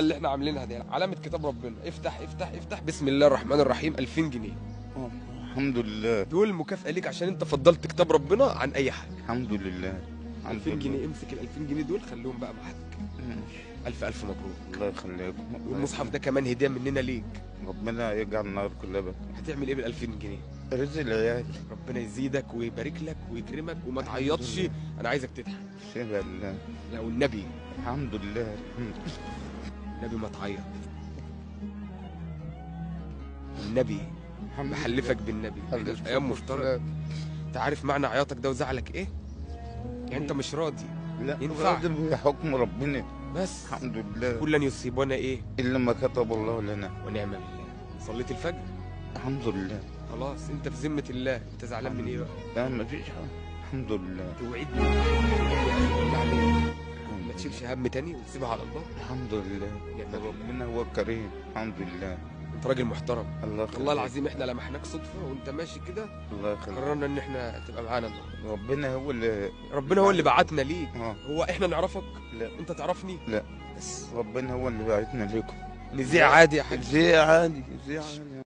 اللي احنا عاملينها دي علامة كتاب ربنا. افتح افتح افتح، بسم الله الرحمن الرحيم. 2000 جنيه الحمد لله. دول مكافأة ليك عشان انت فضلت كتاب ربنا عن اي حاجة. الحمد لله. 2000 جنيه، امسك ال 2000 جنيه دول خليهم بقى معاك. الف الف مبروك. الله يخليكم. والمصحف ده كمان هدية مننا ليك. ربنا يجعل النار كلها بك. هتعمل ايه بال 2000 جنيه؟ رزق العيال. ربنا يزيدك ويبارك لك ويكرمك وما تعيطش. انا عايزك تضحك. شبه الله. لا والنبي، الحمد لله. النبي ما تعيط. النبي بحلفك بالنبي، احنا في ايام مفترض. انت عارف معنى عياطك ده وزعلك ايه؟ يعني انت مش راضي. لا ينفع. راضي بحكم ربنا. بس الحمد لله. كل لن يصيبنا ايه الا ما كتب الله لنا. ونعم بالله. صليت الفجر الحمد لله. خلاص، انت في ذمة الله. انت زعلان من ايه بقى؟ لا ما فيش حاجه. الحمد لله. توعدني بالله عليك ما تشيلش هم تاني وتسيبها على الله. الحمد لله. نعم بالله. ربنا هو الكريم. الحمد لله. انت راجل محترم. الله يخليك. والله العظيم احنا لمحناك صدفة وانت ماشي كده، الله يخليك. قررنا ان احنا تبقى معانا النهارده. ربنا هو اللي ربنا هو اللي بعتنا ليك. اه. هو احنا نعرفك؟ لا انت تعرفني؟ لا. بس ربنا هو اللي بعتنا لكم. نذيع عادي يا حاج. زي عادي زي عادي.